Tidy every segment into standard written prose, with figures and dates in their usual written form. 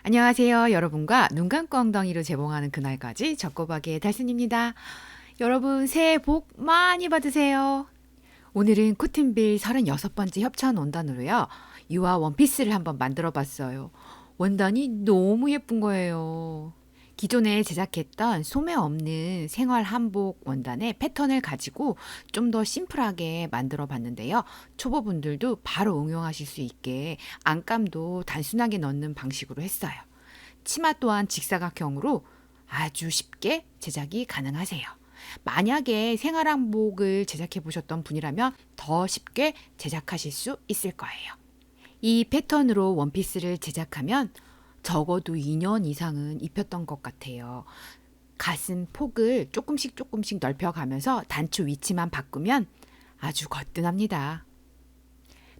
안녕하세요. 여러분과 눈 감고 엉덩이로 재봉하는 그날까지 적고박의 달순입니다. 여러분 새해 복 많이 받으세요. 오늘은 코튼빌 36번째 협찬 원단으로요. 유아 원피스를 한번 만들어 봤어요. 원단이 너무 예쁜 거예요. 기존에 제작했던 소매 없는 생활 한복 원단의 패턴을 가지고 좀 더 심플하게 만들어 봤는데요. 초보분들도 바로 응용하실 수 있게 안감도 단순하게 넣는 방식으로 했어요. 치마 또한 직사각형으로 아주 쉽게 제작이 가능하세요. 만약에 생활한복을 제작해 보셨던 분이라면 더 쉽게 제작하실 수 있을 거예요. 이 패턴으로 원피스를 제작하면 적어도 2년 이상은 입혔던 것 같아요. 가슴 폭을 조금씩 넓혀가면서 단추 위치만 바꾸면 아주 거뜬합니다.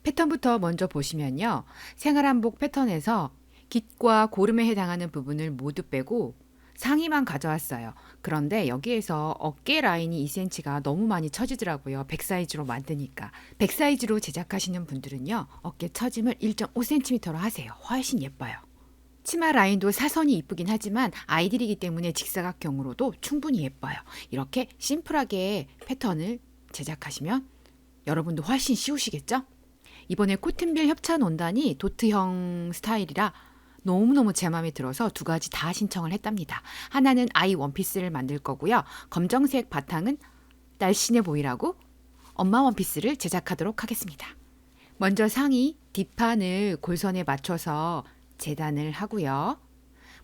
패턴부터 먼저 보시면요. 생활한복 패턴에서 깃과 고름에 해당하는 부분을 모두 빼고 상의만 가져왔어요. 그런데 여기에서 어깨 라인이 2cm가 너무 많이 처지더라고요. 100 사이즈로 만드니까. 100 사이즈로 제작하시는 분들은요. 어깨 처짐을 1.5cm로 하세요. 훨씬 예뻐요. 치마 라인도 사선이 이쁘긴 하지만 아이들이기 때문에 직사각형으로도 충분히 예뻐요. 이렇게 심플하게 패턴을 제작하시면 여러분도 훨씬 쉬우시겠죠? 이번에 코튼빌 협찬 원단이 도트형 스타일이라 너무너무 제 마음에 들어서 두 가지 다 신청을 했답니다. 하나는 아이 원피스를 만들 거고요. 검정색 바탕은 날씬해 보이라고 엄마 원피스를 제작하도록 하겠습니다. 먼저 상의 뒷판을 골선에 맞춰서 재단을 하고요.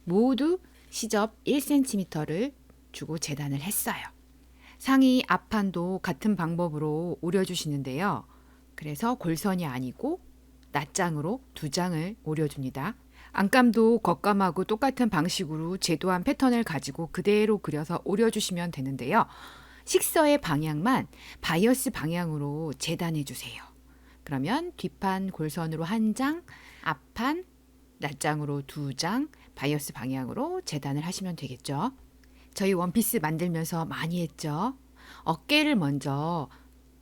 모두 시접 1cm를 주고 재단을 했어요. 상의 앞판도 같은 방법으로 오려주시는데요. 그래서 골선이 아니고 낱장으로 2장을 오려줍니다. 안감도 겉감하고 똑같은 방식으로 제도한 패턴을 가지고 그대로 그려서 오려주시면 되는데요. 식서의 방향만 바이어스 방향으로 재단해 주세요. 그러면 뒷판 골선으로 1장, 앞판 낱장으로 2장, 바이어스 방향으로 재단을 하시면 되겠죠. 저희 원피스 만들면서 많이 했죠. 어깨를 먼저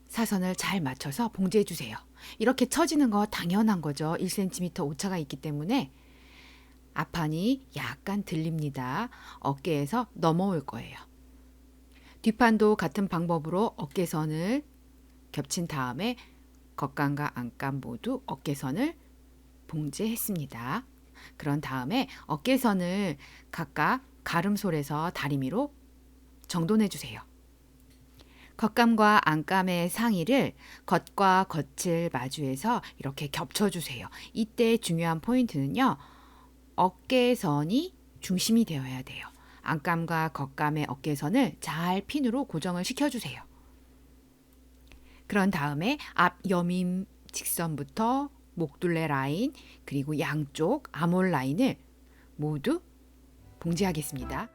사선을 잘 맞춰서 봉제해 주세요. 이렇게 처지는 거 당연한 거죠. 1cm 오차가 있기 때문에 앞판이 약간 들립니다. 어깨에서 넘어올 거예요. 뒷판도 같은 방법으로 어깨선을 겹친 다음에 겉감과 안감 모두 어깨선을 봉제했습니다. 그런 다음에 어깨선을 각각 가름솔에서 다리미로 정돈해 주세요. 겉감과 안감의 상의를 겉과 겉을 마주해서 이렇게 겹쳐주세요. 이때 중요한 포인트는요. 어깨선이 중심이 되어야 돼요. 안감과 겉감의 어깨선을 잘 핀으로 고정을 시켜주세요. 그런 다음에 앞 여밈 직선부터 목둘레 라인 그리고 양쪽 아몰 라인을 모두 봉제하겠습니다.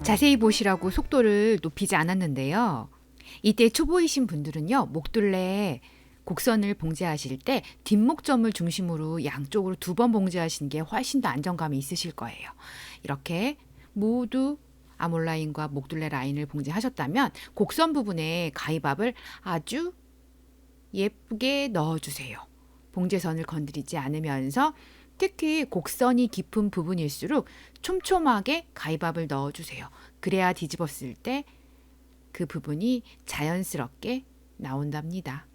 자세히 보시라고 속도를 높이지 않았는데요. 이때 초보이신 분들은요. 목둘레 곡선을 봉제하실 때 뒷목점을 중심으로 양쪽으로 2번 봉제하시는 게 훨씬 더 안정감이 있으실 거예요. 이렇게 모두 아몰라인과 목둘레 라인을 봉제하셨다면 곡선 부분에 가위밥을 아주 예쁘게 넣어주세요. 봉제선을 건드리지 않으면서 특히 곡선이 깊은 부분일수록 촘촘하게 가위밥을 넣어주세요. 그래야 뒤집었을 때 그 부분이 자연스럽게 나온답니다.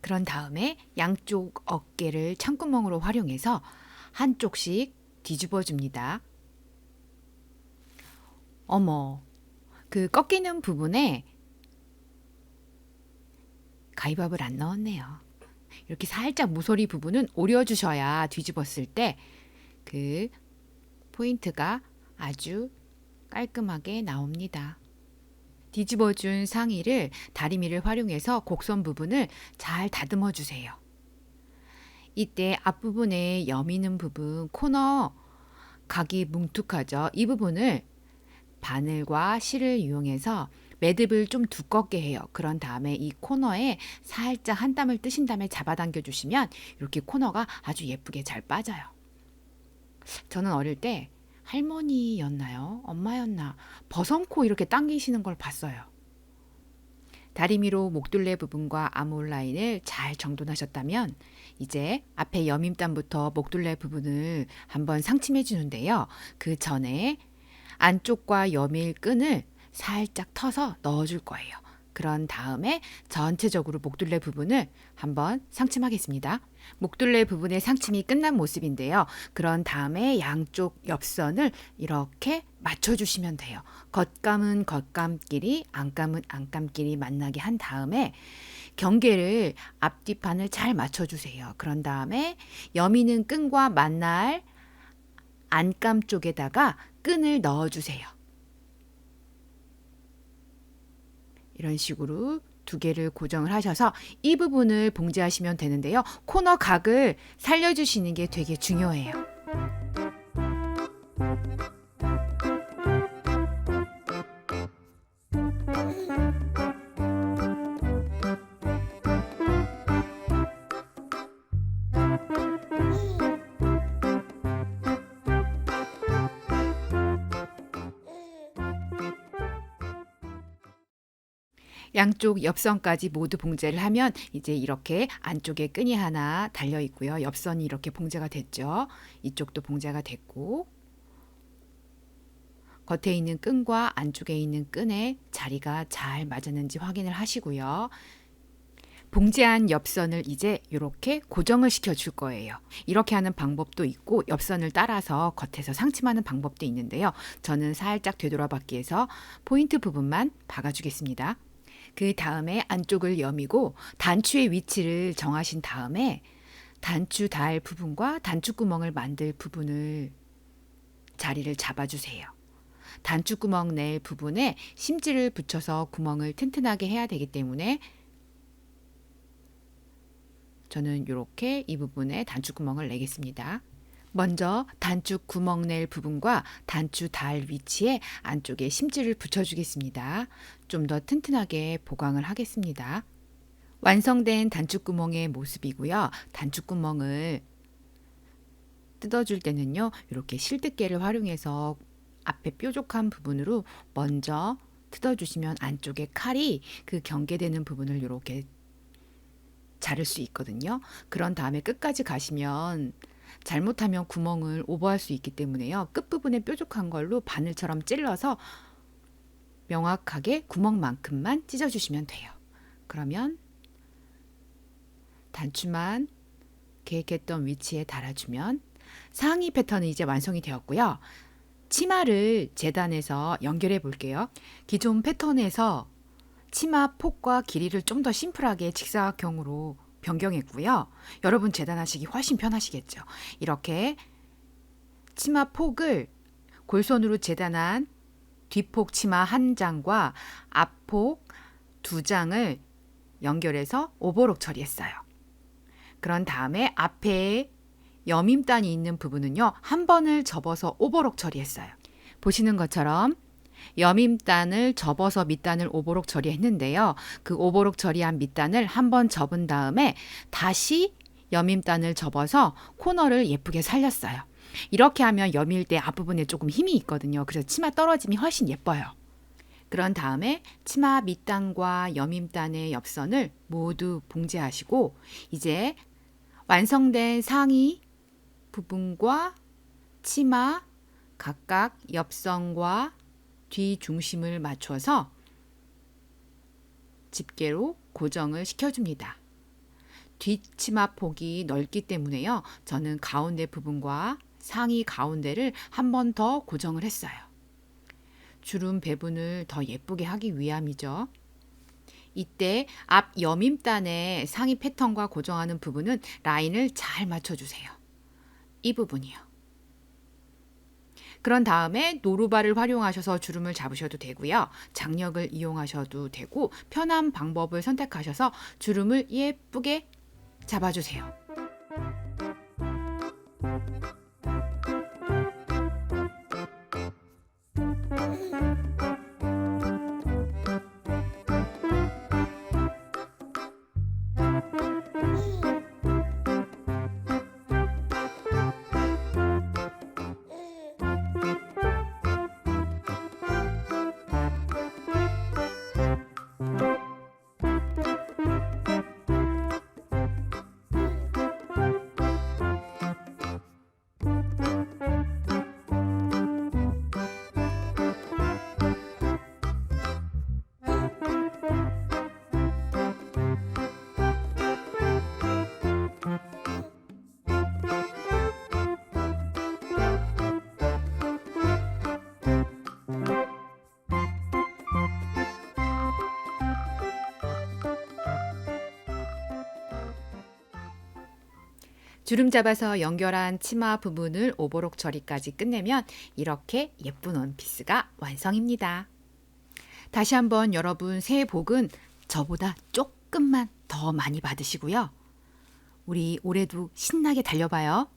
그런 다음에 양쪽 어깨를 창구멍으로 활용해서 한쪽씩 뒤집어 줍니다. 어머, 그 꺾이는 부분에 가위밥을 안 넣었네요. 이렇게 살짝 모서리 부분은 오려주셔야 뒤집었을 때 그 포인트가 아주 깔끔하게 나옵니다. 뒤집어준 상의를 다리미를 활용해서 곡선 부분을 잘 다듬어 주세요. 이때 앞부분에 여미는 부분, 코너 각이 뭉툭하죠. 이 부분을 바늘과 실을 이용해서 매듭을 좀 두껍게 해요. 그런 다음에 이 코너에 살짝 한 땀을 뜨신 다음에 잡아당겨 주시면 이렇게 코너가 아주 예쁘게 잘 빠져요. 저는 어릴 때 할머니였나요? 엄마였나? 버선코 이렇게 당기시는 걸 봤어요. 다리미로 목둘레 부분과 아몰 라인을 잘 정돈하셨다면 이제 앞에 여밈단부터 목둘레 부분을 한번 상침해 주는데요. 그 전에 안쪽과 여밀 끈을 살짝 터서 넣어줄 거예요. 그런 다음에 전체적으로 목둘레 부분을 한번 상침하겠습니다. 목둘레 부분의 상침이 끝난 모습인데요. 그런 다음에 양쪽 옆선을 이렇게 맞춰주시면 돼요. 겉감은 겉감끼리, 안감은 안감끼리 만나게 한 다음에 경계를 앞뒤판을 잘 맞춰주세요. 그런 다음에 여미는 끈과 만날 안감 쪽에다가 끈을 넣어주세요. 이런 식으로 2개를 고정을 하셔서 이 부분을 봉제하시면 되는데요. 코너 각을 살려주시는 게 되게 중요해요. 양쪽 옆선까지 모두 봉제를 하면 이제 이렇게 안쪽에 끈이 하나 달려 있고요. 옆선이 이렇게 봉제가 됐죠. 이쪽도 봉제가 됐고 겉에 있는 끈과 안쪽에 있는 끈의 자리가 잘 맞았는지 확인을 하시고요. 봉제한 옆선을 이제 이렇게 고정을 시켜줄 거예요. 이렇게 하는 방법도 있고 옆선을 따라서 겉에서 상침하는 방법도 있는데요. 저는 살짝 되돌아받기 위해서 포인트 부분만 박아주겠습니다. 그 다음에 안쪽을 여미고 단추의 위치를 정하신 다음에 단추 달 부분과 단추구멍을 만들 부분을 자리를 잡아주세요. 단추구멍 낼 부분에 심지를 붙여서 구멍을 튼튼하게 해야 되기 때문에 저는 이렇게 이 부분에 단추구멍을 내겠습니다. 먼저 단추 구멍 낼 부분과 단추 달 위치에 안쪽에 심지를 붙여주겠습니다. 좀 더 튼튼하게 보강을 하겠습니다. 완성된 단추구멍의 모습이고요. 단추구멍을 뜯어줄 때는요. 이렇게 실뜨개를 활용해서 앞에 뾰족한 부분으로 먼저 뜯어주시면 안쪽에 칼이 그 경계되는 부분을 이렇게 자를 수 있거든요. 그런 다음에 끝까지 가시면 잘못하면 구멍을 오버할 수 있기 때문에요. 끝부분에 뾰족한 걸로 바늘처럼 찔러서 명확하게 구멍만큼만 찢어주시면 돼요. 그러면 단추만 계획했던 위치에 달아주면 상의 패턴은 이제 완성이 되었고요. 치마를 재단해서 연결해 볼게요. 기존 패턴에서 치마 폭과 길이를 좀 더 심플하게 직사각형으로 변경했고요. 여러분 재단하시기 훨씬 편하시겠죠. 이렇게 치마 폭을 골선으로 재단한 뒷폭 치마 1장과 앞폭 2장을 연결해서 오버록 처리했어요. 그런 다음에 앞에 여밈단이 있는 부분은요. 한 번을 접어서 오버록 처리했어요. 보시는 것처럼 여밈단을 접어서 밑단을 오버록 처리했는데요. 그 오버록 처리한 밑단을 한번 접은 다음에 다시 여밈단을 접어서 코너를 예쁘게 살렸어요. 이렇게 하면 여밀 때 앞부분에 조금 힘이 있거든요. 그래서 치마 떨어짐이 훨씬 예뻐요. 그런 다음에 치마 밑단과 여밈단의 옆선을 모두 봉제하시고 이제 완성된 상의 부분과 치마 각각 옆선과 뒤 중심을 맞춰서 집게로 고정을 시켜줍니다. 뒷치마 폭이 넓기 때문에요. 저는 가운데 부분과 상의 가운데를 한 번 더 고정을 했어요. 주름 배분을 더 예쁘게 하기 위함이죠. 이때 앞 여밈단의 상의 패턴과 고정하는 부분은 라인을 잘 맞춰주세요. 이 부분이요. 그런 다음에 노루발을 활용하셔서 주름을 잡으셔도 되고요. 장력을 이용하셔도 되고 편한 방법을 선택하셔서 주름을 예쁘게 잡아주세요. 주름 잡아서 연결한 치마 부분을 오버록 처리까지 끝내면 이렇게 예쁜 원피스가 완성입니다. 다시 한번 여러분 새해 복은 저보다 조금만 더 많이 받으시고요. 우리 올해도 신나게 달려봐요.